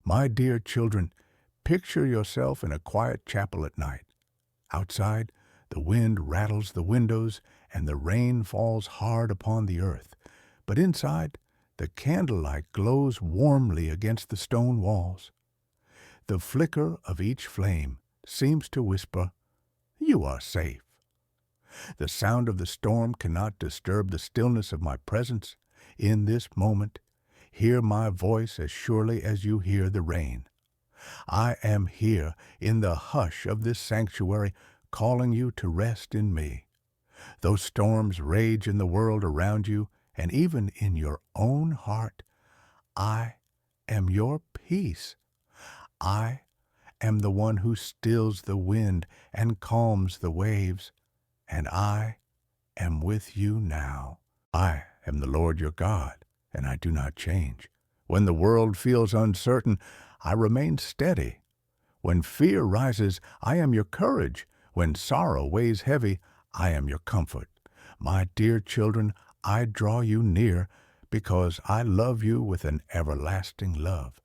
My dear children, picture yourself in a quiet chapel at night. Outside, the wind rattles the windows and the rain falls hard upon the earth. But inside, the candlelight glows warmly against the stone walls. The flicker of each flame seems to whisper, "You are safe." The sound of the storm cannot disturb the stillness of my presence. In this moment, hear my voice as surely as you hear the rain. I am here in the hush of this sanctuary, calling you to rest in me. Though storms rage in the world around you, and even in your own heart, I am your peace. I am the one who stills the wind and calms the waves, and I am with you now. I am the Lord your God, and I do not change. When the world feels uncertain, I remain steady. When fear rises, I am your courage. When sorrow weighs heavy, I am your comfort. My dear children, I draw you near because I love you with an everlasting love.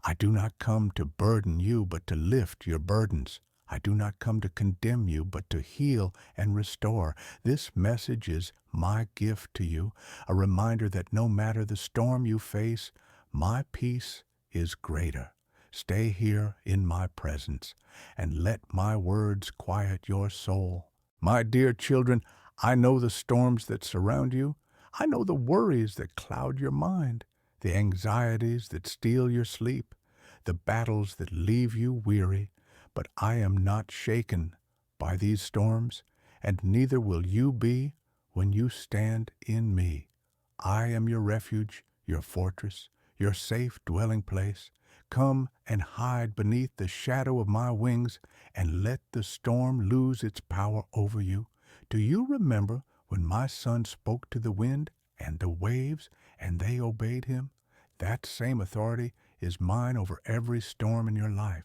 I do not come to burden you, but to lift your burdens. I do not come to condemn you, but to heal and restore. This message is my gift to you, a reminder that no matter the storm you face, my peace is greater. Stay here in my presence, and let my words quiet your soul. My dear children, I know the storms that surround you. I know the worries that cloud your mind, the anxieties that steal your sleep, the battles that leave you weary. But I am not shaken by these storms, and neither will you be when you stand in me. I am your refuge, your fortress, your safe dwelling place. Come and hide beneath the shadow of my wings, and let the storm lose its power over you. Do you remember when my son spoke to the wind and the waves, and they obeyed him? That same authority is mine over every storm in your life.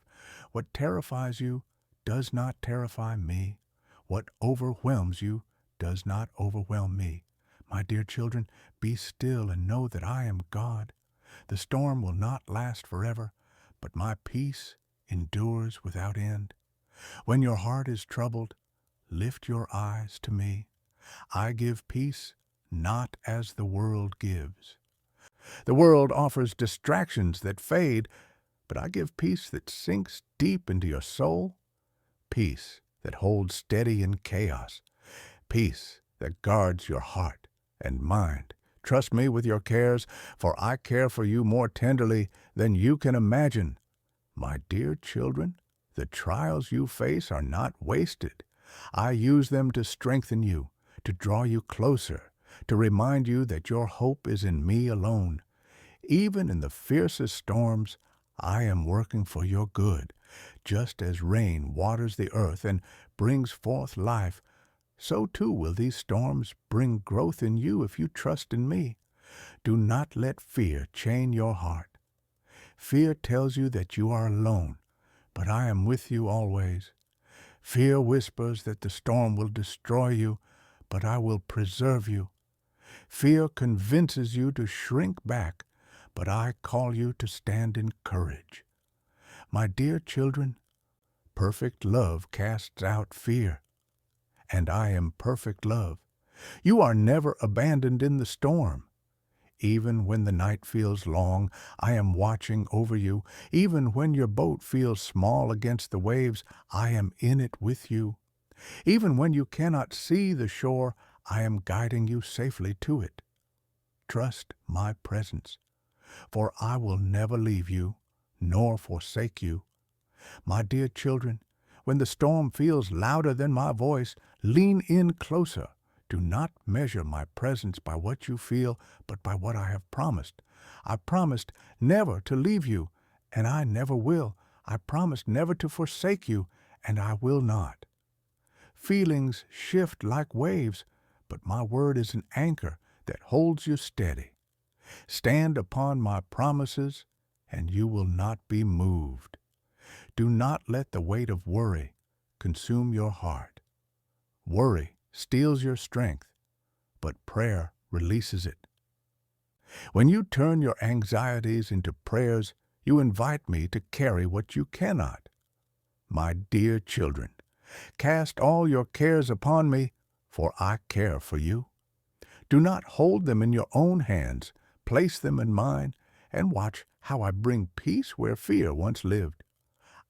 What terrifies you does not terrify me. What overwhelms you does not overwhelm me. My dear children, be still and know that I am God. The storm will not last forever, but my peace endures without end. When your heart is troubled, lift your eyes to me. I give peace not as the world gives. The world offers distractions that fade, but I give peace that sinks deep into your soul, peace that holds steady in chaos, peace that guards your heart and mind. Trust me with your cares, for I care for you more tenderly than you can imagine. My dear children, the trials you face are not wasted. I use them to strengthen you, to draw you closer, to remind you that your hope is in me alone. Even in the fiercest storms, I am working for your good. Just as rain waters the earth and brings forth life, so too will these storms bring growth in you if you trust in me. Do not let fear chain your heart. Fear tells you that you are alone, but I am with you always. Fear whispers that the storm will destroy you, but I will preserve you. Fear convinces you to shrink back, but I call you to stand in courage. My dear children, perfect love casts out fear, and I am perfect love. You are never abandoned in the storm. Even when the night feels long, I am watching over you. Even when your boat feels small against the waves, I am in it with you. Even when you cannot see the shore, I am guiding you safely to it. Trust my presence, for I will never leave you, nor forsake you. My dear children, when the storm feels louder than my voice, lean in closer. Do not measure my presence by what you feel, but by what I have promised. I promised never to leave you, and I never will. I promised never to forsake you, and I will not. Feelings shift like waves, but my word is an anchor that holds you steady. Stand upon my promises, and you will not be moved. Do not let the weight of worry consume your heart. Worry steals your strength, but prayer releases it. When you turn your anxieties into prayers, You invite me to carry what you cannot. My dear children, cast all your cares upon me, for I care for you. Do not hold them in your own hands. Place them in mine, and watch how I bring peace where fear once lived.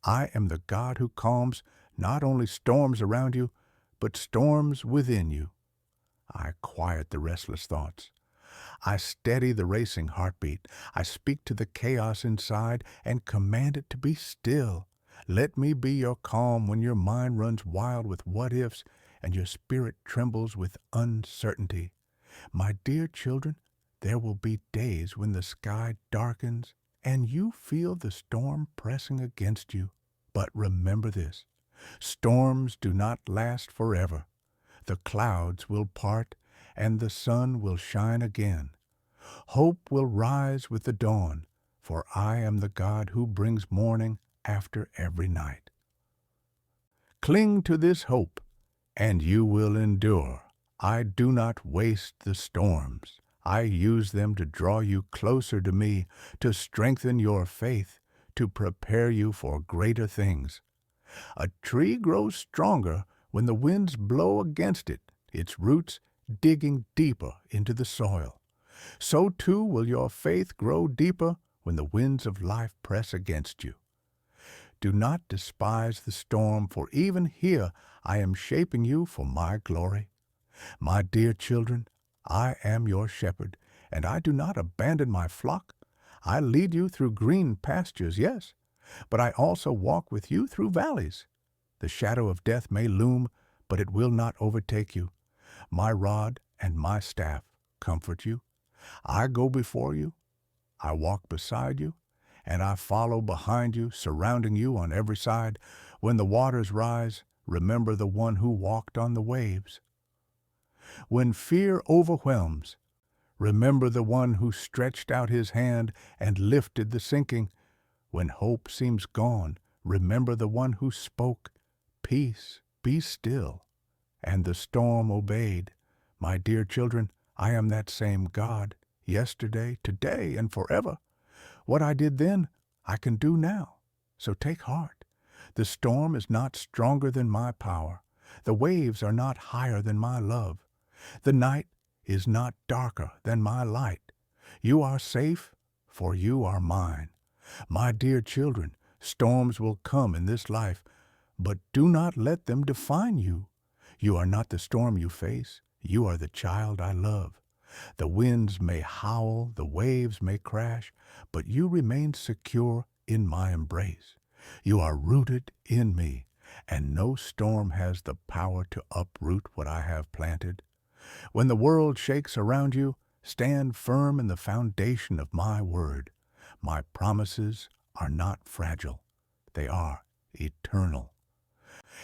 I am the God who calms not only storms around you, but storms within you. I quiet the restless thoughts. I steady the racing heartbeat. I speak to the chaos inside and command it to be still. Let me be your calm when your mind runs wild with what-ifs and your spirit trembles with uncertainty. My dear children, there will be days when the sky darkens and you feel the storm pressing against you. But remember this, storms do not last forever. The clouds will part and the sun will shine again. Hope will rise with the dawn, for I am the God who brings morning after every night. Cling to this hope, and you will endure. I do not waste the storms. I use them to draw you closer to me, to strengthen your faith, to prepare you for greater things. A tree grows stronger when the winds blow against it, its roots digging deeper into the soil. So too will your faith grow deeper when the winds of life press against you. Do not despise the storm, for even here I am shaping you for my glory. My dear children, I am your shepherd, and I do not abandon my flock. I lead you through green pastures, yes, but I also walk with you through valleys. The shadow of death may loom, but it will not overtake you. My rod and my staff comfort you. I go before you, I walk beside you, and I follow behind you, surrounding you on every side. When the waters rise, remember the one who walked on the waves. When fear overwhelms, remember the one who stretched out his hand and lifted the sinking. When hope seems gone, remember the one who spoke, "Peace, be still," and the storm obeyed. My dear children, I am that same God, yesterday, today, and forever. What I did then, I can do now. So take heart. The storm is not stronger than my power. The waves are not higher than my love. The night is not darker than my light. You are safe, for you are mine. My dear children, storms will come in this life, but do not let them define you. You are not the storm you face. You are the child I love. The winds may howl, the waves may crash, but you remain secure in my embrace. You are rooted in me, and no storm has the power to uproot what I have planted. When the world shakes around you, stand firm in the foundation of my word. My promises are not fragile. They are eternal.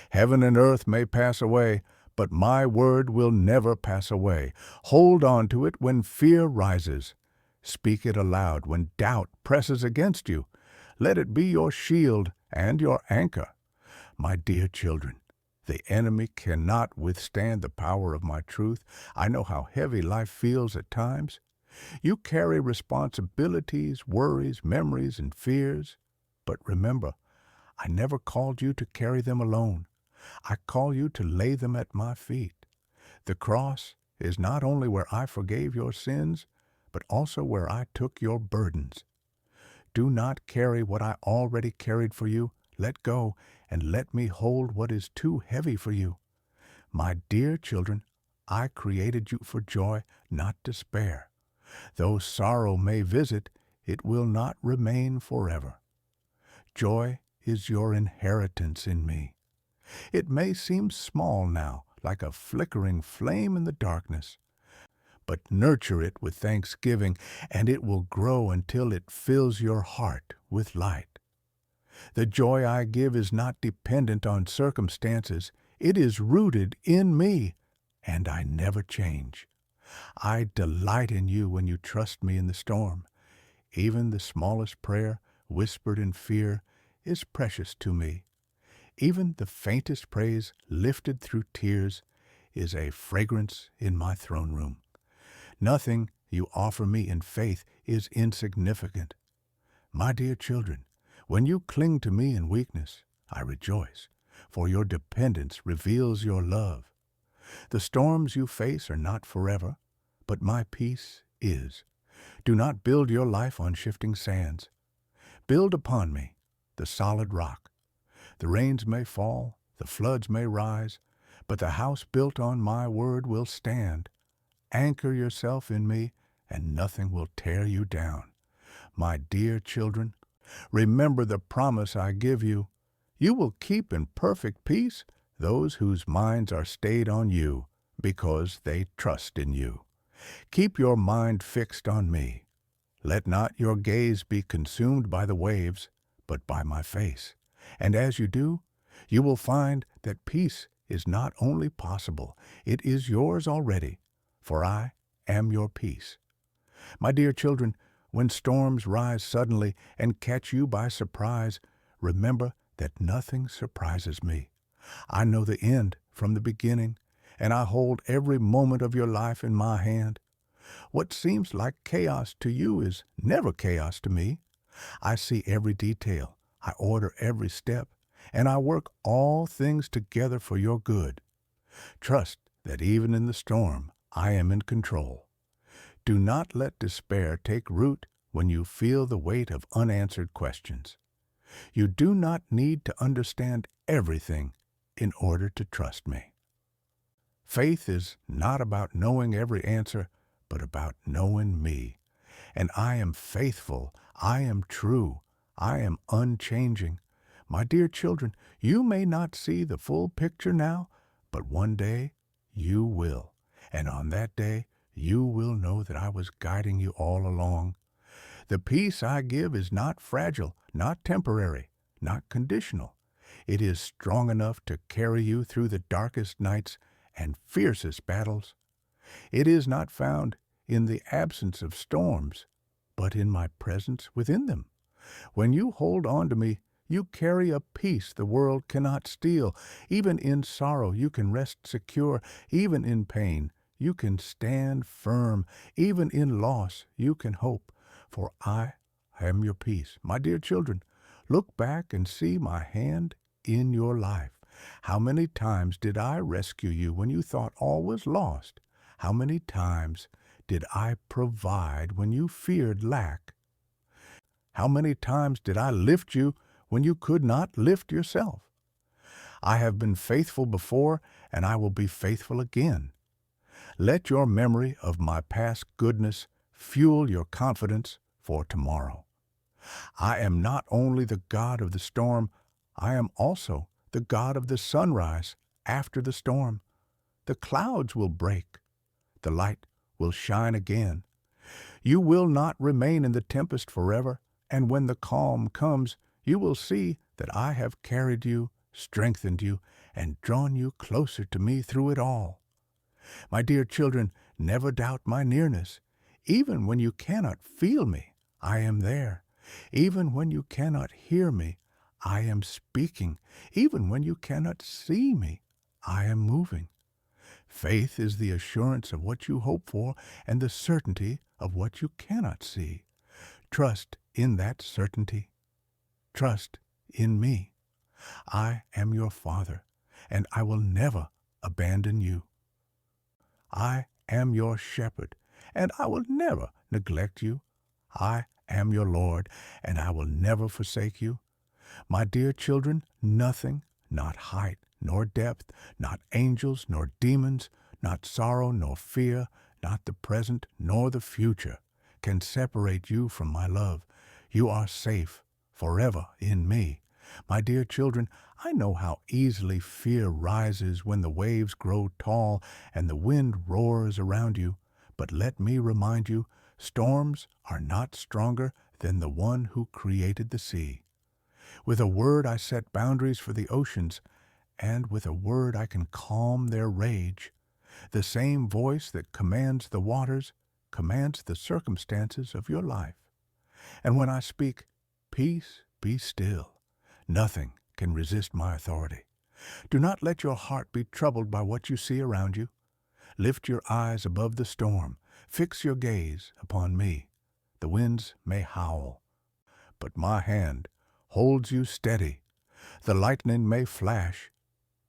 Heaven and earth may pass away, but my word will never pass away. Hold on to it when fear rises. Speak it aloud when doubt presses against you. Let it be your shield and your anchor. My dear children, the enemy cannot withstand the power of my truth. I know how heavy life feels at times. You carry responsibilities, worries, memories, and fears. But remember, I never called you to carry them alone. I call you to lay them at my feet. The cross is not only where I forgave your sins, but also where I took your burdens. Do not carry what I already carried for you. Let go and let me hold what is too heavy for you. My dear children, I created you for joy, not despair. Though sorrow may visit, it will not remain forever. Joy is your inheritance in me. It may seem small now, like a flickering flame in the darkness, but nurture it with thanksgiving, and it will grow until it fills your heart with light. The joy I give is not dependent on circumstances. It is rooted in me, and I never change. I delight in you when you trust me in the storm. Even the smallest prayer, whispered in fear, is precious to me. Even the faintest praise, lifted through tears, is a fragrance in my throne room. Nothing you offer me in faith is insignificant. My dear children, when you cling to me in weakness, I rejoice, for your dependence reveals your love. The storms you face are not forever, but my peace is. Do not build your life on shifting sands. Build upon me, the solid rock. The rains may fall, the floods may rise, but the house built on my word will stand. Anchor yourself in me, and nothing will tear you down. My dear children, remember the promise I give you. You will keep in perfect peace those whose minds are stayed on you, because they trust in you. Keep your mind fixed on me. Let not your gaze be consumed by the waves, but by my face. And as you do, you will find that peace is not only possible, it is yours already, for I am your peace. My dear children, when storms rise suddenly and catch you by surprise, remember that nothing surprises me. I know the end from the beginning, and I hold every moment of your life in my hand. What seems like chaos to you is never chaos to me. I see every detail, I order every step, and I work all things together for your good. Trust that even in the storm, I am in control. Do not let despair take root when you feel the weight of unanswered questions. You do not need to understand everything in order to trust me. Faith is not about knowing every answer, but about knowing me. And I am faithful, I am true, I am unchanging. My dear children, you may not see the full picture now, but one day you will. And on that day, you will know that I was guiding you all along. The peace I give is not fragile, not temporary, not conditional. It is strong enough to carry you through the darkest nights and fiercest battles. It is not found in the absence of storms, but in my presence within them. When you hold on to me, you carry a peace the world cannot steal. Even in sorrow, you can rest secure. Even in pain, you can stand firm. Even in loss, you can hope. For I am your peace. My dear children, look back and see my hand in your life. How many times did I rescue you when you thought all was lost? How many times did I provide when you feared lack? How many times did I lift you when you could not lift yourself? I have been faithful before, and I will be faithful again. Let your memory of my past goodness fuel your confidence for tomorrow. I am not only the God of the storm, I am also the God of the sunrise after the storm. The clouds will break. The light will shine again. You will not remain in the tempest forever, and when the calm comes, you will see that I have carried you, strengthened you, and drawn you closer to me through it all. My dear children, never doubt my nearness. Even when you cannot feel me, I am there. Even when you cannot hear me, I am speaking. Even when you cannot see me, I am moving. Faith is the assurance of what you hope for and the certainty of what you cannot see. Trust in that certainty. Trust in me. I am your Father, and I will never abandon you. I am your shepherd, and I will never neglect you. I am your Lord, and I will never forsake you. My dear children, nothing, not height nor depth, not angels nor demons, not sorrow nor fear, not the present nor the future, can separate you from my love. You are safe forever in me. My dear children, I know how easily fear rises when the waves grow tall and the wind roars around you. But let me remind you, storms are not stronger than the one who created the sea. With a word I set boundaries for the oceans, and with a word I can calm their rage. The same voice that commands the waters commands the circumstances of your life. And when I speak, peace, be still, nothing can resist my authority. Do not let your heart be troubled by what you see around you. Lift your eyes above the storm. Fix your gaze upon me. The winds may howl, but my hand holds you steady. The lightning may flash,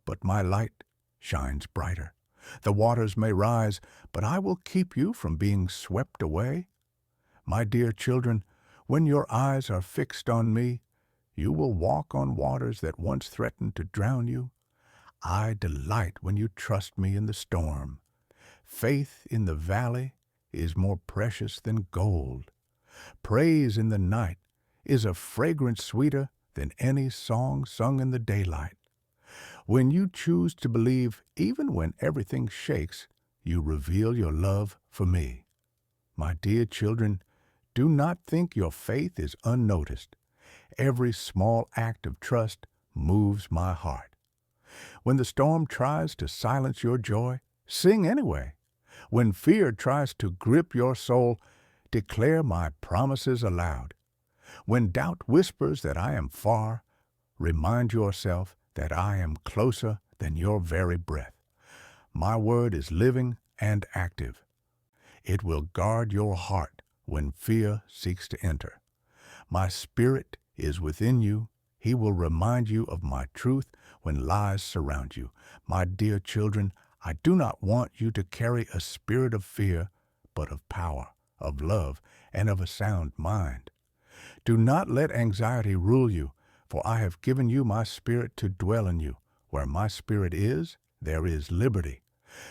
but my light shines brighter. The waters may rise, but I will keep you from being swept away. My dear children, when your eyes are fixed on me, you will walk on waters that once threatened to drown you. I delight when you trust me in the storm. Faith in the valley is more precious than gold. Praise in the night is a fragrance sweeter than any song sung in the daylight. When you choose to believe, even when everything shakes, you reveal your love for me. My dear children, do not think your faith is unnoticed. Every small act of trust moves my heart. When the storm tries to silence your joy, sing anyway. When fear tries to grip your soul, declare my promises aloud. When doubt whispers that I am far, remind yourself that I am closer than your very breath. My word is living and active. It will guard your heart when fear seeks to enter. My spirit is within you. He will remind you of my truth when lies surround you. My dear children, I do not want you to carry a spirit of fear, but of power, of love, and of a sound mind. Do not let anxiety rule you, for I have given you my spirit to dwell in you. Where my spirit is, there is liberty.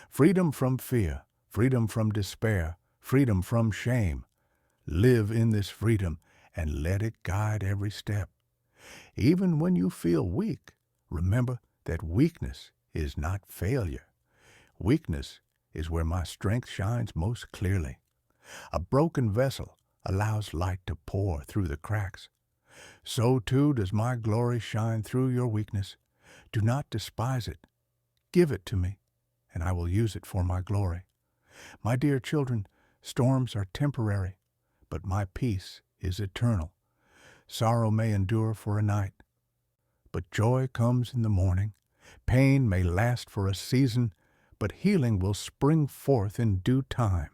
Freedom from fear, freedom from despair, freedom from shame. Live in this freedom and let it guide every step. Even when you feel weak, remember that weakness is not failure. Weakness is where my strength shines most clearly. A broken vessel allows light to pour through the cracks. So too does my glory shine through your weakness. Do not despise it. Give it to me, and I will use it for my glory. My dear children, storms are temporary, but my peace is eternal. Sorrow may endure for a night, but joy comes in the morning. Pain may last for a season, but healing will spring forth in due time.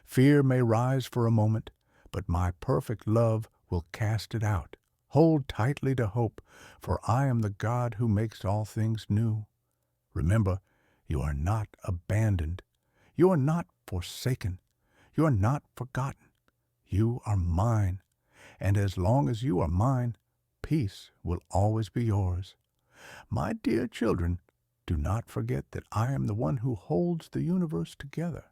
Fear may rise for a moment, but my perfect love will cast it out. Hold tightly to hope, for I am the God who makes all things new. Remember, you are not abandoned. You are not forsaken. You are not forgotten. You are mine, and as long as you are mine, peace will always be yours. My dear children, do not forget that I am the one who holds the universe together.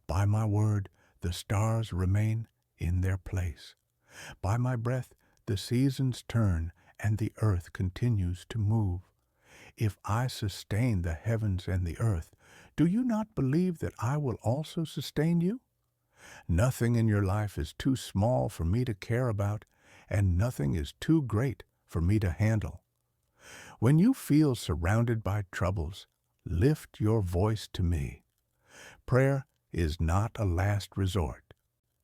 By my word, the stars remain in their place. By my breath, the seasons turn and the earth continues to move. If I sustain the heavens and the earth, do you not believe that I will also sustain you? Nothing in your life is too small for me to care about, and nothing is too great for me to handle. When you feel surrounded by troubles, lift your voice to me. Prayer is not a last resort.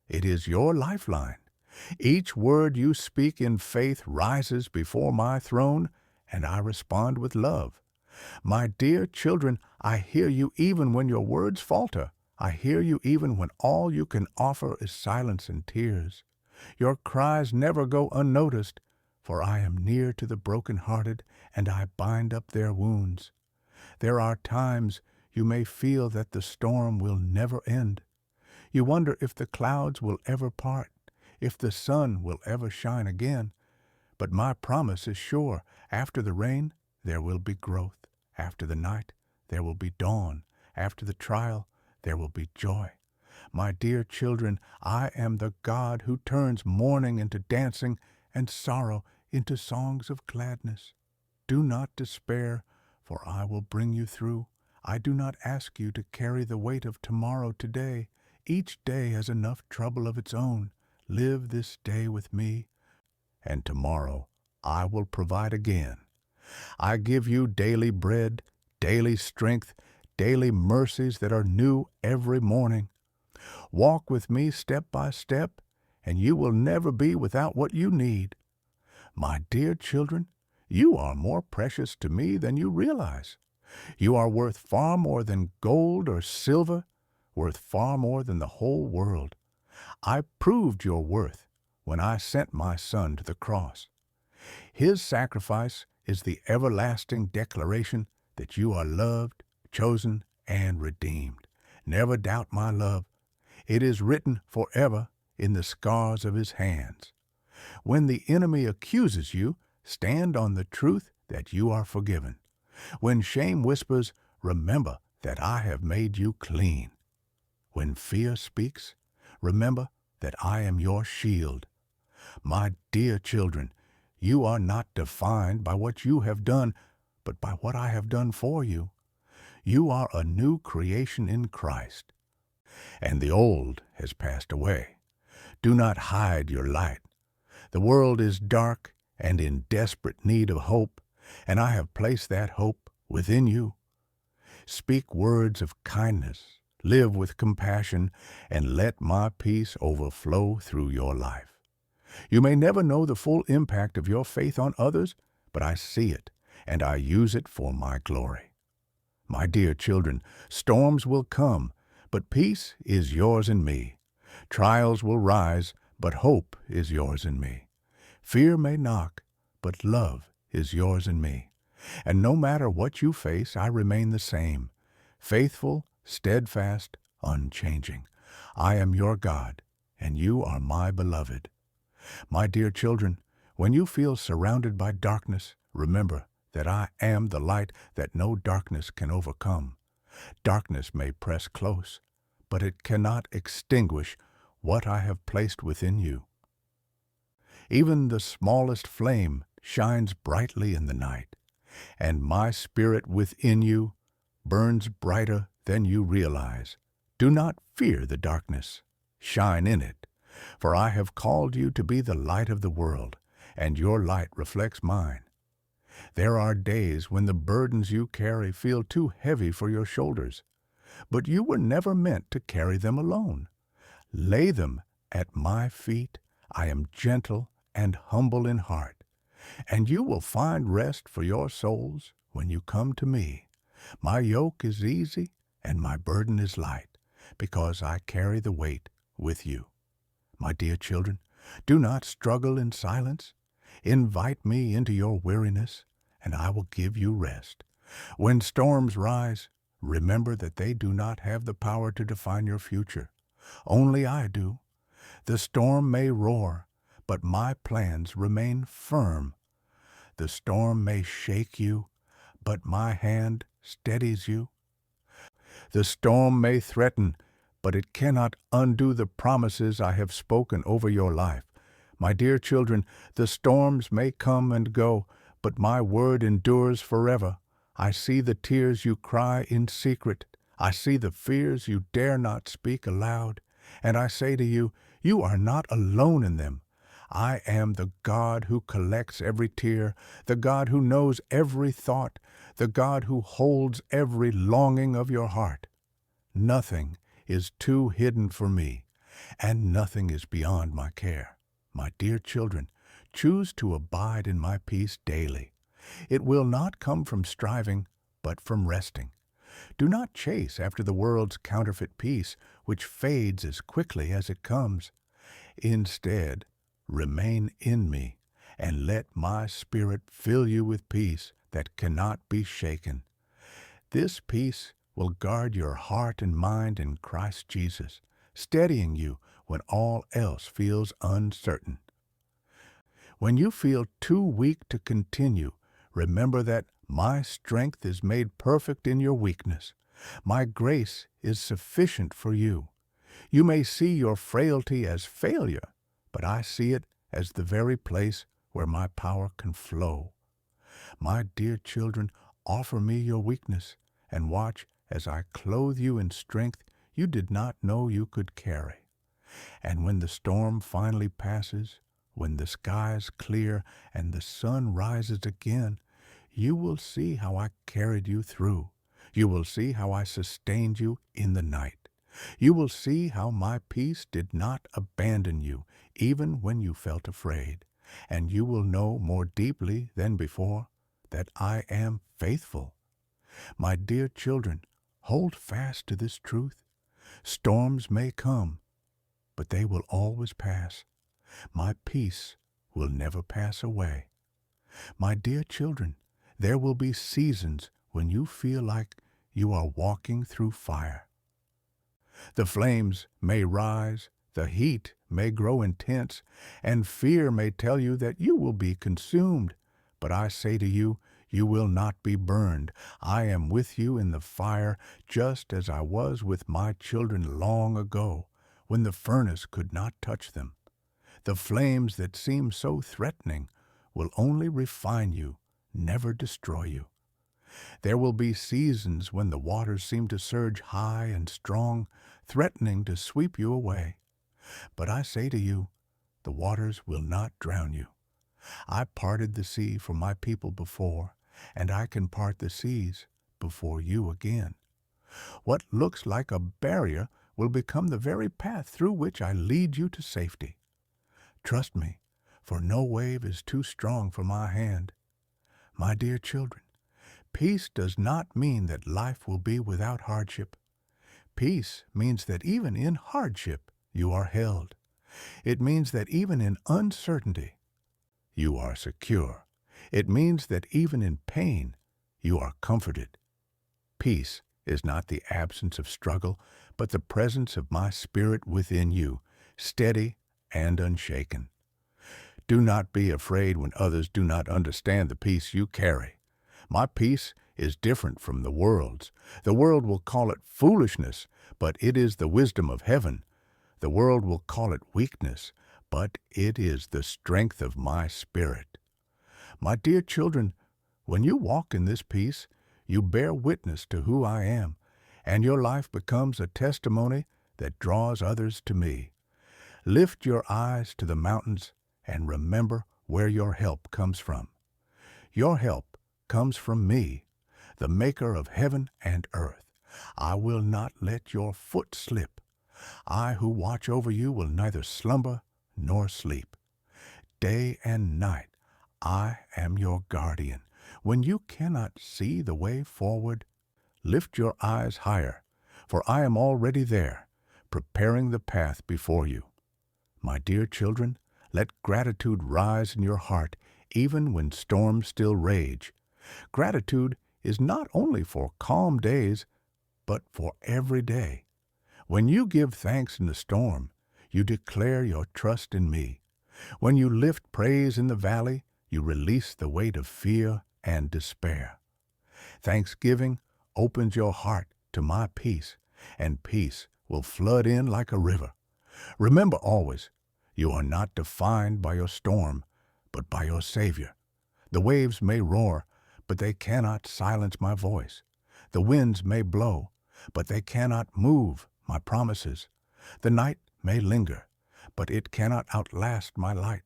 It is your lifeline. Each word you speak in faith rises before my throne, and I respond with love. My dear children, I hear you even when your words falter. I hear you even when all you can offer is silence and tears. Your cries never go unnoticed, for I am near to the broken-hearted, and I bind up their wounds. There are times you may feel that the storm will never end. You wonder if the clouds will ever part, if the sun will ever shine again. But my promise is sure. After the rain, there will be growth. After the night, there will be dawn. After the trial, there will be joy. My dear children, I am the God who turns mourning into dancing and sorrow into songs of gladness. Do not despair, for I will bring you through. I do not ask you to carry the weight of tomorrow today. Each day has enough trouble of its own. Live this day with me, and tomorrow I will provide again. I give you daily bread, daily strength, daily mercies that are new every morning. Walk with me step by step, and you will never be without what you need. My dear children, you are more precious to me than you realize. You are worth far more than gold or silver, worth far more than the whole world. I proved your worth when I sent my Son to the cross. His sacrifice is the everlasting declaration that you are loved, chosen, and redeemed. Never doubt my love. It is written forever in the scars of his hands. When the enemy accuses you, stand on the truth that you are forgiven. When shame whispers, remember that I have made you clean. When fear speaks, remember that I am your shield. My dear children, you are not defined by what you have done, but by what I have done for you. You are a new creation in Christ, and the old has passed away. Do not hide your light. The world is dark and in desperate need of hope, and I have placed that hope within you. Speak words of kindness, live with compassion, and let my peace overflow through your life. You may never know the full impact of your faith on others, but I see it, and I use it for my glory. My dear children, storms will come, but peace is yours and me. Trials will rise, but hope is yours and me. Fear may knock, but love is yours and me. And no matter what you face, I remain the same, faithful, steadfast, unchanging. I am your God, and you are my beloved. My dear children, when you feel surrounded by darkness, remember that I am the light that no darkness can overcome. Darkness may press close, but it cannot extinguish what I have placed within you. Even the smallest flame shines brightly in the night, and my spirit within you burns brighter than you realize. Do not fear the darkness. Shine in it, for I have called you to be the light of the world, and your light reflects mine. There are days when the burdens you carry feel too heavy for your shoulders, but you were never meant to carry them alone. Lay them at my feet. I am gentle and humble in heart, and you will find rest for your souls when you come to me. My yoke is easy and my burden is light, because I carry the weight with you. My dear children, do not struggle in silence. Invite me into your weariness, and I will give you rest. When storms rise, remember that they do not have the power to define your future. Only I do. The storm may roar, but my plans remain firm. The storm may shake you, but my hand steadies you. The storm may threaten, but it cannot undo the promises I have spoken over your life. My dear children, the storms may come and go, but my word endures forever. I see the tears you cry in secret. I see the fears you dare not speak aloud. And I say to you, you are not alone in them. I am the God who collects every tear, the God who knows every thought, the God who holds every longing of your heart. Nothing is too hidden for me, and nothing is beyond my care. My dear children, choose to abide in my peace daily. It will not come from striving, but from resting. Do not chase after the world's counterfeit peace, which fades as quickly as it comes. Instead, remain in me, and let my spirit fill you with peace that cannot be shaken. This peace will guard your heart and mind in Christ Jesus, steadying you when all else feels uncertain. When you feel too weak to continue, remember that my strength is made perfect in your weakness. My grace is sufficient for you. You may see your frailty as failure, but I see it as the very place where my power can flow. My dear children, offer me your weakness, and watch as I clothe you in strength you did not know you could carry. And when the storm finally passes, when the skies clear and the sun rises again, you will see how I carried you through. You will see how I sustained you in the night. You will see how my peace did not abandon you, even when you felt afraid. And you will know more deeply than before that I am faithful. My dear children, hold fast to this truth. Storms may come, but they will always pass. My peace will never pass away. My dear children, there will be seasons when you feel like you are walking through fire. The flames may rise, the heat may grow intense, and fear may tell you that you will be consumed. But I say to you, you will not be burned. I am with you in the fire, just as I was with my children long ago, when the furnace could not touch them. The flames that seem so threatening will only refine you, never destroy you. There will be seasons when the waters seem to surge high and strong, threatening to sweep you away. But I say to you, the waters will not drown you. I parted the sea for my people before, and I can part the seas before you again. What looks like a barrier will become the very path through which I lead you to safety. Trust me, for no wave is too strong for my hand. My dear children, peace does not mean that life will be without hardship. Peace means that even in hardship you are held. It means that even in uncertainty you are secure. It means that even in pain you are comforted. Peace is not the absence of struggle, but the presence of my Spirit within you, steady and unshaken. Do not be afraid when others do not understand the peace you carry. My peace is different from the world's. The world will call it foolishness, but it is the wisdom of heaven. The world will call it weakness, but it is the strength of my Spirit. My dear children, when you walk in this peace, you bear witness to who I am, and your life becomes a testimony that draws others to me. Lift your eyes to the mountains and remember where your help comes from. Your help comes from me, the maker of heaven and earth. I will not let your foot slip. I who watch over you will neither slumber nor sleep. Day and night I am your guardian. When you cannot see the way forward, lift your eyes higher, for I am already there, preparing the path before you. My dear children, let gratitude rise in your heart, even when storms still rage. Gratitude is not only for calm days, but for every day. When you give thanks in the storm, you declare your trust in me. When you lift praise in the valley, you release the weight of fear and despair. Thanksgiving opens your heart to my peace, and peace will flood in like a river. Remember always, you are not defined by your storm, but by your Savior. The waves may roar, but they cannot silence my voice. The winds may blow, but they cannot move my promises. The night may linger, but it cannot outlast my light.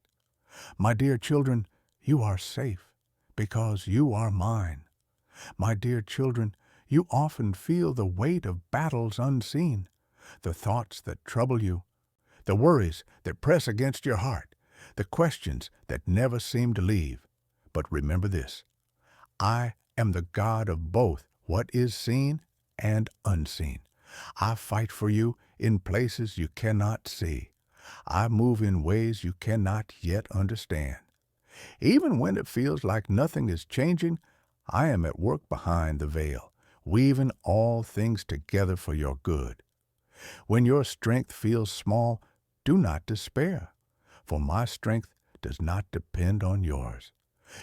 My dear children, you are safe because you are mine. My dear children, you often feel the weight of battles unseen, the thoughts that trouble you, the worries that press against your heart, the questions that never seem to leave. But remember this, I am the God of both what is seen and unseen. I fight for you in places you cannot see. I move in ways you cannot yet understand. Even when it feels like nothing is changing, I am at work behind the veil, weaving all things together for your good. When your strength feels small, do not despair, for my strength does not depend on yours.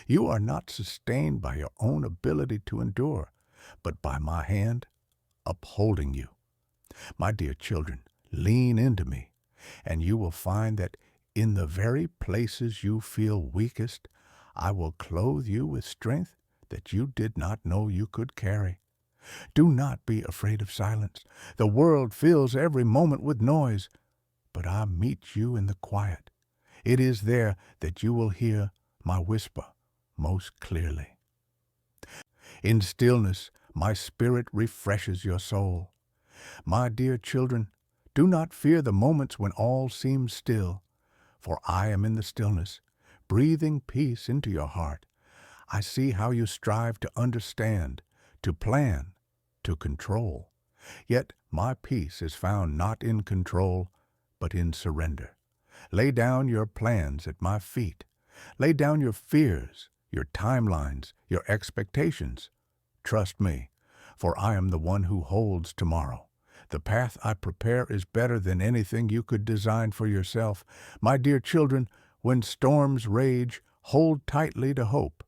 You are not sustained by your own ability to endure, but by my hand upholding you. My dear children, lean into me, and you will find that in the very places you feel weakest, I will clothe you with strength that you did not know you could carry. Do not be afraid of silence. The world fills every moment with noise, but I meet you in the quiet. It is there that you will hear my whisper most clearly. In stillness, my Spirit refreshes your soul. My dear children, do not fear the moments when all seems still, for I am in the stillness, breathing peace into your heart. I see how you strive to understand, to plan, to control. Yet my peace is found not in control, but in surrender. Lay down your plans at my feet. Lay down your fears, your timelines, your expectations. Trust me, for I am the one who holds tomorrow. The path I prepare is better than anything you could design for yourself. My dear children, when storms rage, hold tightly to hope.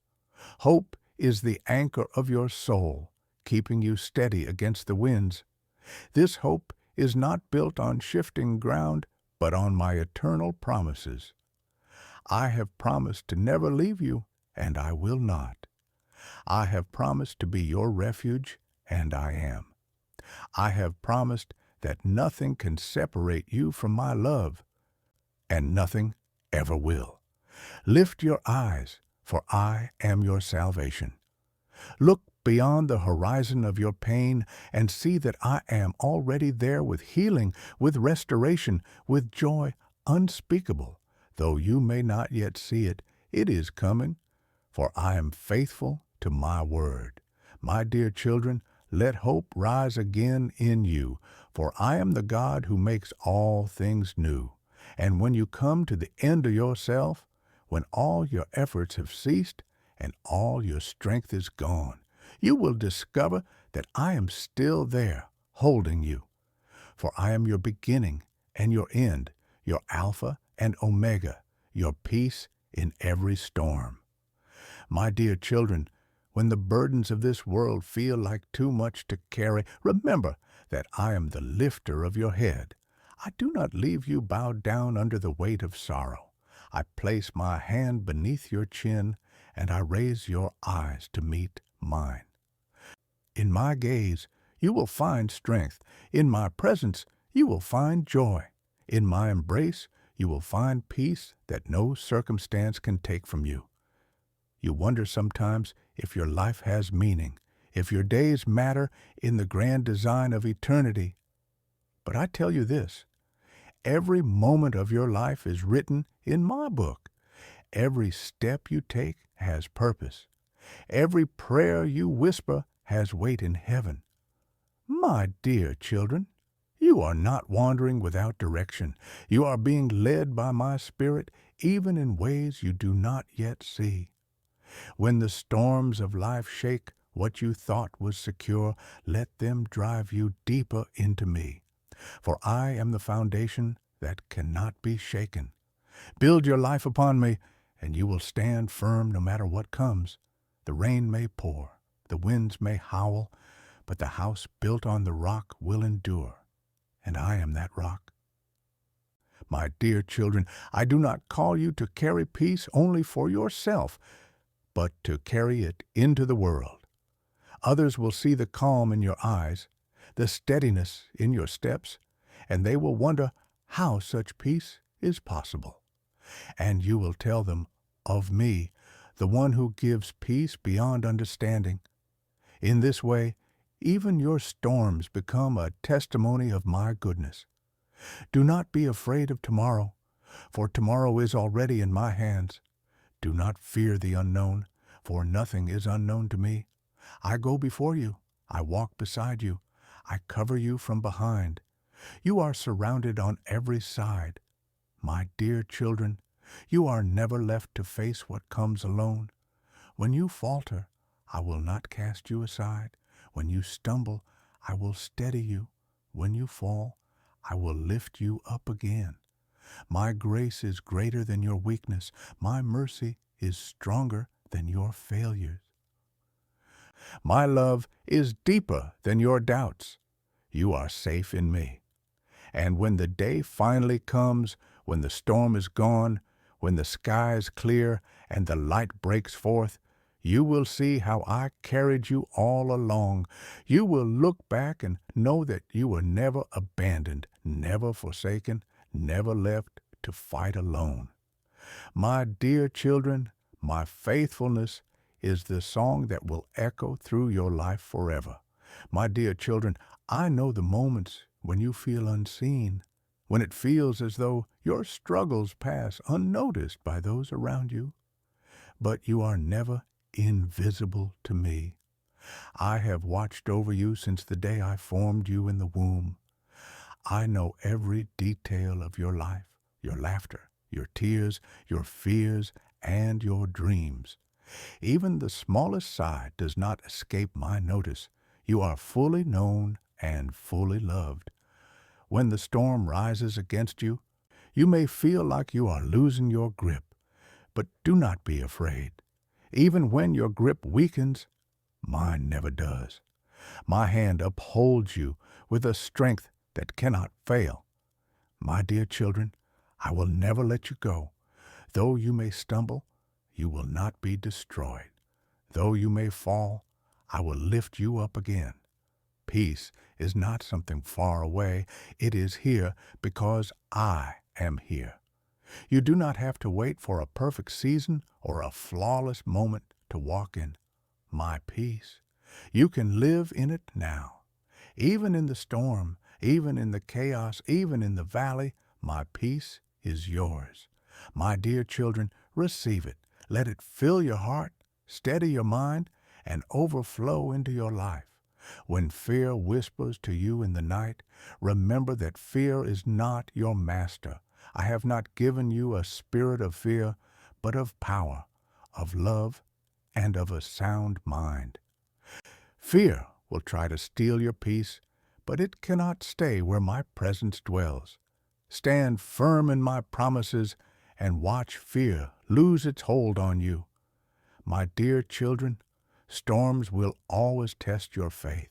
Hope is the anchor of your soul, keeping you steady against the winds. This hope is not built on shifting ground, but on my eternal promises. I have promised to never leave you, and I will not. I have promised to be your refuge, and I am. I have promised that nothing can separate you from my love, and nothing ever will. Lift your eyes, for I am your salvation. Look beyond the horizon of your pain and see that I am already there with healing, with restoration, with joy unspeakable. Though you may not yet see it, it is coming, for I am faithful to my word. My dear children, let hope rise again in you, for I am the God who makes all things new. And when you come to the end of yourself, when all your efforts have ceased and all your strength is gone, you will discover that I am still there, holding you. For I am your beginning and your end, your Alpha and Omega, your peace in every storm. My dear children, when the burdens of this world feel like too much to carry, remember that I am the lifter of your head. I do not leave you bowed down under the weight of sorrow. I place my hand beneath your chin, and I raise your eyes to meet mine. In my gaze, you will find strength. In my presence, you will find joy. In my embrace, you will find peace that no circumstance can take from you. You wonder sometimes if your life has meaning, if your days matter in the grand design of eternity. But I tell you this, every moment of your life is written in my book. Every step you take has purpose. Every prayer you whisper has weight in heaven. My dear children, you are not wandering without direction. You are being led by my Spirit, even in ways you do not yet see. When the storms of life shake what you thought was secure, let them drive you deeper into me. For I am the foundation that cannot be shaken. Build your life upon me, and you will stand firm no matter what comes. The rain may pour, the winds may howl, but the house built on the rock will endure, and I am that rock. My dear children, I do not call you to carry peace only for yourself, but to carry it into the world. Others will see the calm in your eyes, the steadiness in your steps, and they will wonder how such peace is possible. And you will tell them of me, the one who gives peace beyond understanding. In this way, even your storms become a testimony of my goodness. Do not be afraid of tomorrow, for tomorrow is already in my hands. Do not fear the unknown, for nothing is unknown to me. I go before you. I walk beside you. I cover you from behind. You are surrounded on every side. My dear children, you are never left to face what comes alone. When you falter, I will not cast you aside. When you stumble, I will steady you. When you fall, I will lift you up again. My grace is greater than your weakness. My mercy is stronger than your failures. My love is deeper than your doubts. You are safe in me. And when the day finally comes, when the storm is gone, when the sky is clear and the light breaks forth, you will see how I carried you all along. You will look back and know that you were never abandoned, never forsaken, never left to fight alone. My dear children, my faithfulness is the song that will echo through your life forever. My dear children, I know the moments when you feel unseen, when it feels as though your struggles pass unnoticed by those around you. But you are never invisible to me. I have watched over you since the day I formed you in the womb. I know every detail of your life, your laughter, your tears, your fears, and your dreams. Even the smallest sigh does not escape my notice. You are fully known and fully loved. When the storm rises against you, you may feel like you are losing your grip, but do not be afraid. Even when your grip weakens, mine never does. My hand upholds you with a strength that cannot fail. My dear children, I will never let you go. Though you may stumble, you will not be destroyed. Though you may fall, I will lift you up again. Peace is not something far away. It is here because I am here. You do not have to wait for a perfect season or a flawless moment to walk in my peace. You can live in it now. Even in the storm, even in the chaos, even in the valley, my peace is yours. My dear children, receive it. Let it fill your heart, steady your mind, and overflow into your life. When fear whispers to you in the night, remember that fear is not your master. I have not given you a spirit of fear, but of power, of love, and of a sound mind. Fear will try to steal your peace, but it cannot stay where my presence dwells. Stand firm in my promises and watch fear lose its hold on you. My dear children, storms will always test your faith,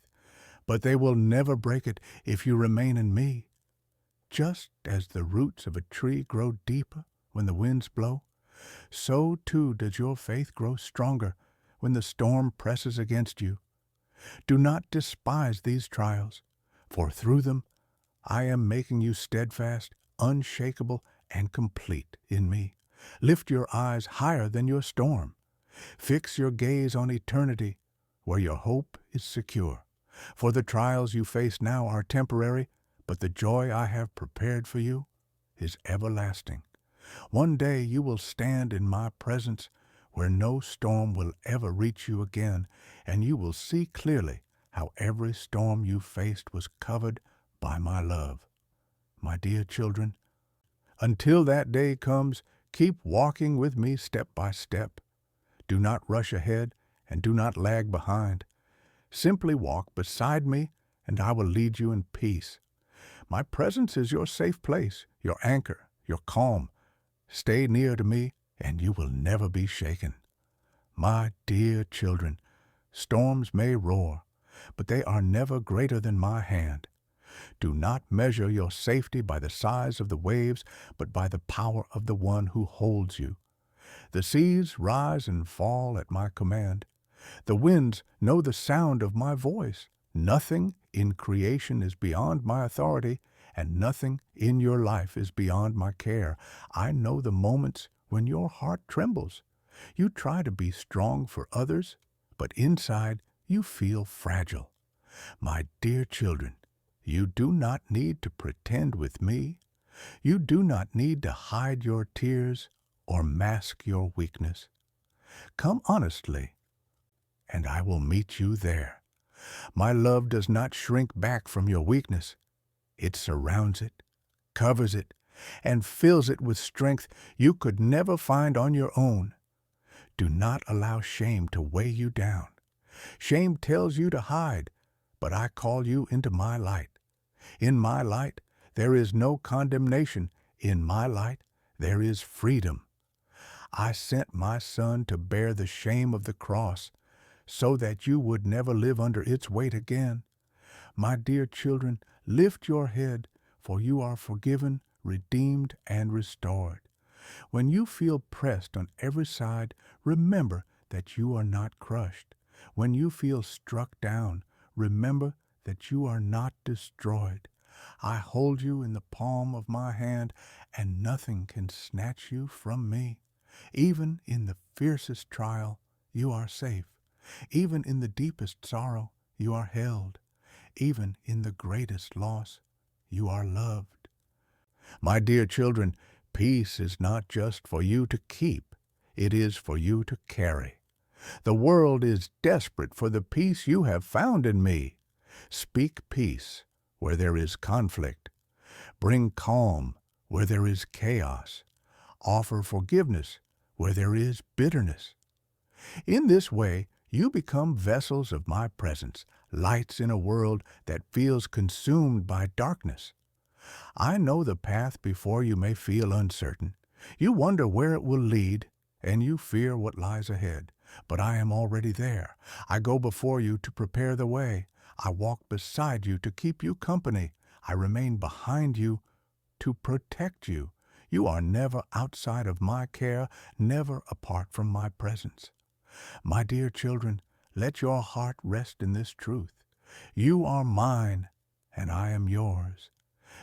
but they will never break it if you remain in me. Just as the roots of a tree grow deeper when the winds blow, so too does your faith grow stronger when the storm presses against you. Do not despise these trials, for through them I am making you steadfast, unshakable, and complete in me. Lift your eyes higher than your storm. Fix your gaze on eternity, where your hope is secure. For the trials you face now are temporary, but the joy I have prepared for you is everlasting. One day you will stand in my presence where no storm will ever reach you again, and you will see clearly how every storm you faced was covered by my love. My dear children, until that day comes, keep walking with me step by step. Do not rush ahead and do not lag behind. Simply walk beside me, and I will lead you in peace. My presence is your safe place, your anchor, your calm. Stay near to me, and you will never be shaken. My dear children, storms may roar, but they are never greater than my hand. Do not measure your safety by the size of the waves, but by the power of the one who holds you. The seas rise and fall at my command. The winds know the sound of my voice. Nothing in creation is beyond my authority, and nothing in your life is beyond my care. I know the moments when your heart trembles. You try to be strong for others, but inside you feel fragile. My dear children, you do not need to pretend with me. You do not need to hide your tears or mask your weakness. Come honestly, and I will meet you there. My love does not shrink back from your weakness. It surrounds it, covers it, and fills it with strength you could never find on your own. Do not allow shame to weigh you down. Shame tells you to hide, but I call you into my light. In my light, there is no condemnation. In my light, there is freedom. I sent my Son to bear the shame of the cross so that you would never live under its weight again. My dear children, lift your head, for you are forgiven, redeemed, and restored. When you feel pressed on every side, remember that you are not crushed. When you feel struck down, remember that you are not destroyed. I hold you in the palm of my hand, and nothing can snatch you from me. Even in the fiercest trial, you are safe. Even in the deepest sorrow, you are held. Even in the greatest loss, you are loved. My dear children, peace is not just for you to keep, it is for you to carry. The world is desperate for the peace you have found in me. Speak peace where there is conflict. Bring calm where there is chaos. Offer forgiveness where there is bitterness. In this way, you become vessels of my presence, lights in a world that feels consumed by darkness. I know the path before you may feel uncertain. You wonder where it will lead, and you fear what lies ahead. But I am already there. I go before you to prepare the way. I walk beside you to keep you company. I remain behind you to protect you. You are never outside of my care, never apart from my presence. My dear children, let your heart rest in this truth. You are mine, and I am yours.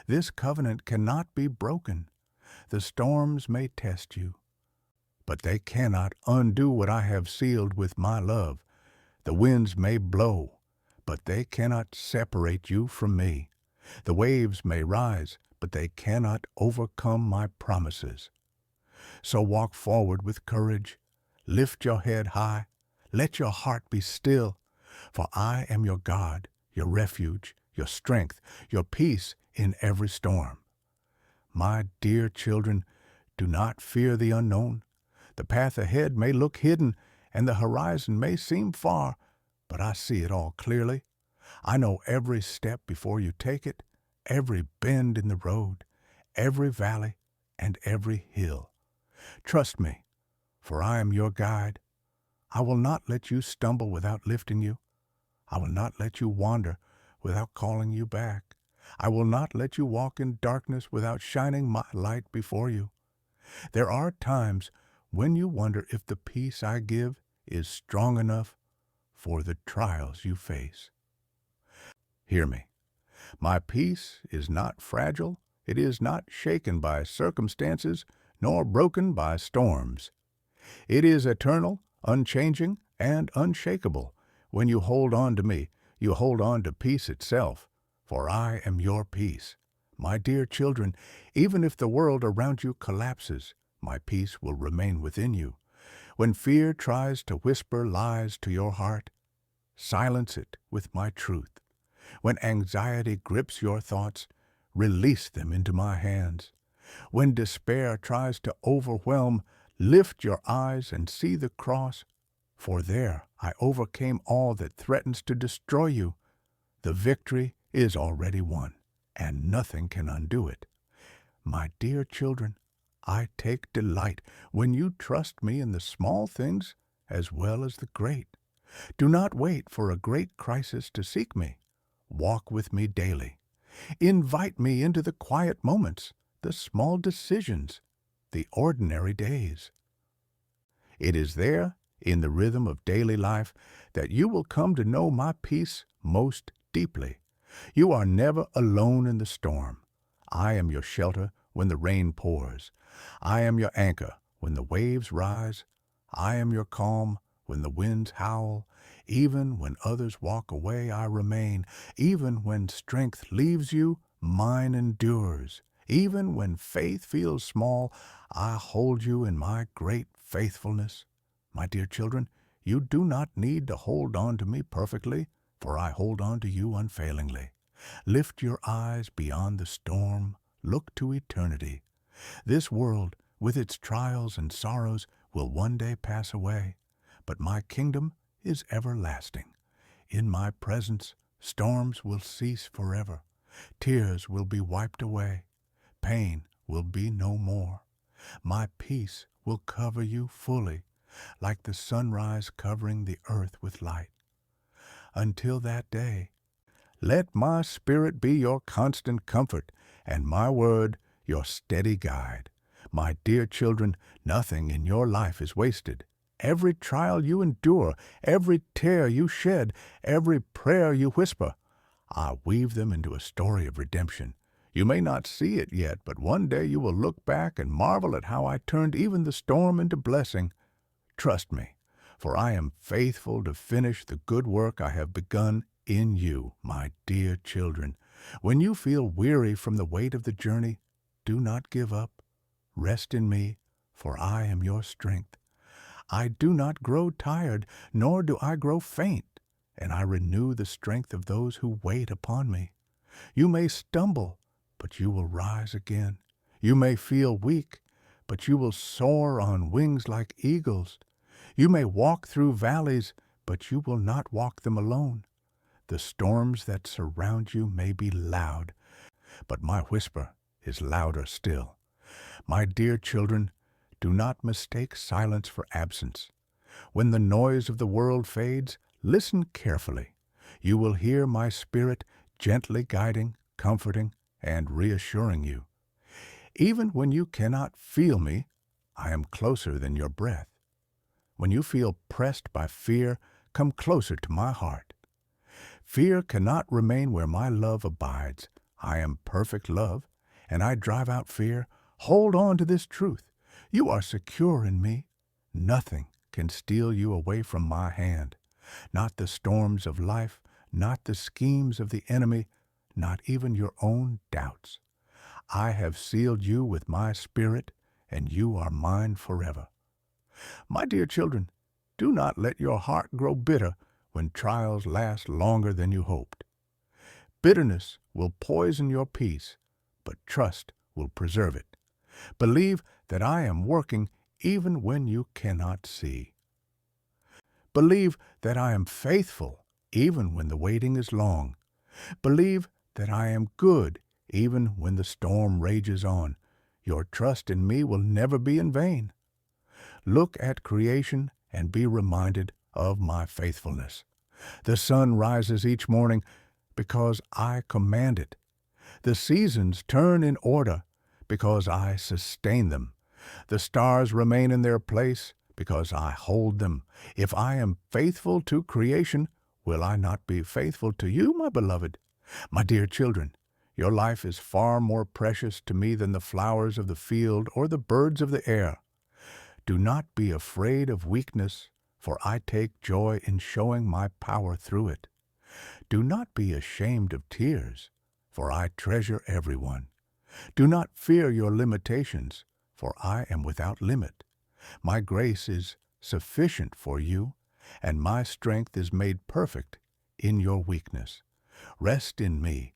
This covenant cannot be broken. The storms may test you, but they cannot undo what I have sealed with my love. The winds may blow, but they cannot separate you from me. The waves may rise, but they cannot overcome my promises. So walk forward with courage. Lift your head high. Let your heart be still, for I am your God, your refuge, your strength, your peace in every storm. My dear children, do not fear the unknown. The path ahead may look hidden, and the horizon may seem far, but I see it all clearly. I know every step before you take it, every bend in the road, every valley, and every hill. Trust me, for I am your guide. I will not let you stumble without lifting you. I will not let you wander without calling you back. I will not let you walk in darkness without shining my light before you. There are times when you wonder if the peace I give is strong enough for the trials you face. Hear me. My peace is not fragile. It is not shaken by circumstances, nor broken by storms. It is eternal, unchanging, and unshakable. When you hold on to me, you hold on to peace itself, for I am your peace. My dear children, even if the world around you collapses, my peace will remain within you. When fear tries to whisper lies to your heart, silence it with my truth. When anxiety grips your thoughts, release them into my hands. When despair tries to overwhelm, lift your eyes and see the cross, for there I overcame all that threatens to destroy you. The victory is already won, and nothing can undo it. My dear children, I take delight when you trust me in the small things as well as the great. Do not wait for a great crisis to seek me. Walk with me daily. Invite me into the quiet moments, the small decisions, the ordinary days. It is there, in the rhythm of daily life, that you will come to know my peace most deeply. You are never alone in the storm. I am your shelter when the rain pours. I am your anchor when the waves rise. I am your calm when the winds howl. Even when others walk away, I remain. Even when strength leaves you, mine endures. Even when faith feels small, I hold you in my great faithfulness. My dear children, you do not need to hold on to me perfectly, for I hold on to you unfailingly. Lift your eyes beyond the storm. Look to eternity. This world, with its trials and sorrows, will one day pass away, but my kingdom is everlasting. In my presence, storms will cease forever. Tears will be wiped away. Pain will be no more. My peace will cover you fully, like the sunrise covering the earth with light. Until that day, let my spirit be your constant comfort, and my word your steady guide. My dear children, nothing in your life is wasted. Every trial you endure, every tear you shed, every prayer you whisper, I weave them into a story of redemption. You may not see it yet, but one day you will look back and marvel at how I turned even the storm into blessing. Trust me, for I am faithful to finish the good work I have begun in you, my dear children. When you feel weary from the weight of the journey, do not give up. Rest in me, for I am your strength. I do not grow tired, nor do I grow faint, and I renew the strength of those who wait upon me. You may stumble, but you will rise again. You may feel weak, but you will soar on wings like eagles. You may walk through valleys, but you will not walk them alone. The storms that surround you may be loud, but my whisper is louder still. My dear children, do not mistake silence for absence. When the noise of the world fades, listen carefully. You will hear my spirit gently guiding, comforting, and reassuring you. Even when you cannot feel me, I am closer than your breath. When you feel pressed by fear, come closer to my heart. Fear cannot remain where my love abides. I am perfect love, and I drive out fear. Hold on to this truth. You are secure in me. Nothing can steal you away from my hand. Not the storms of life, not the schemes of the enemy, not even your own doubts. I have sealed you with my spirit, and you are mine forever. My dear children, do not let your heart grow bitter when trials last longer than you hoped. Bitterness will poison your peace, but trust will preserve it. Believe that I am working even when you cannot see. Believe that I am faithful even when the waiting is long. Believe that I am good even when the storm rages on. Your trust in me will never be in vain. Look at creation and be reminded of my faithfulness. The sun rises each morning because I command it. The seasons turn in order because I sustain them. The stars remain in their place because I hold them. If I am faithful to creation, will I not be faithful to you, my beloved? My dear children, your life is far more precious to me than the flowers of the field or the birds of the air. Do not be afraid of weakness, for I take joy in showing my power through it. Do not be ashamed of tears, for I treasure everyone. Do not fear your limitations, for I am without limit. My grace is sufficient for you, and my strength is made perfect in your weakness. Rest in me,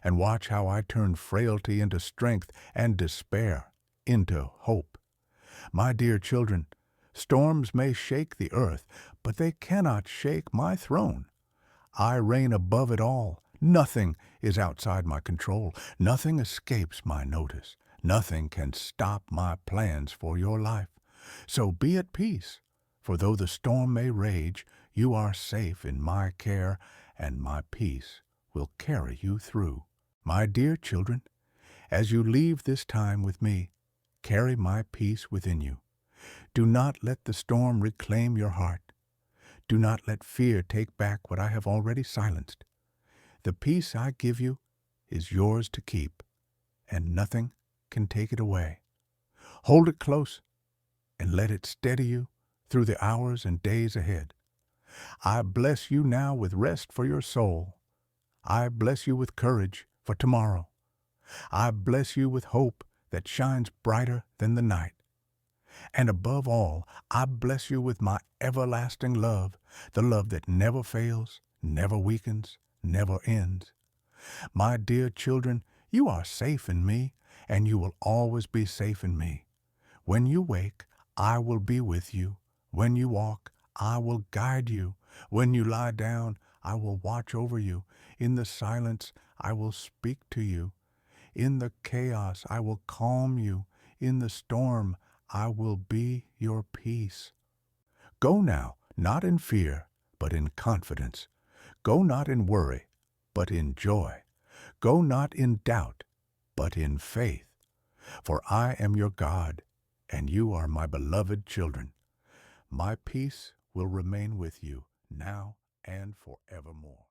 and watch how I turn frailty into strength and despair into hope. My dear children, storms may shake the earth, but they cannot shake my throne. I reign above it all. Nothing is outside my control. Nothing escapes my notice. Nothing can stop my plans for your life. So be at peace, for though the storm may rage, you are safe in my care, and my peace will carry you through. My dear children, as you leave this time with me, carry my peace within you. Do not let the storm reclaim your heart. Do not let fear take back what I have already silenced. The peace I give you is yours to keep, and nothing can take it away. Hold it close and let it steady you through the hours and days ahead. I bless you now with rest for your soul. I bless you with courage for tomorrow. I bless you with hope that shines brighter than the night. And above all, I bless you with my everlasting love, the love that never fails, never weakens, never ends. My dear children, you are safe in me, and you will always be safe in me. When you wake, I will be with you. When you walk, I will guide you. When you lie down, I will watch over you. In the silence, I will speak to you. In the chaos, I will calm you. In the storm, I will be your peace. Go now, not in fear, but in confidence. Go not in worry, but in joy. Go not in doubt, but in faith. For I am your God, and you are my beloved children. My peace will remain with you now and forevermore.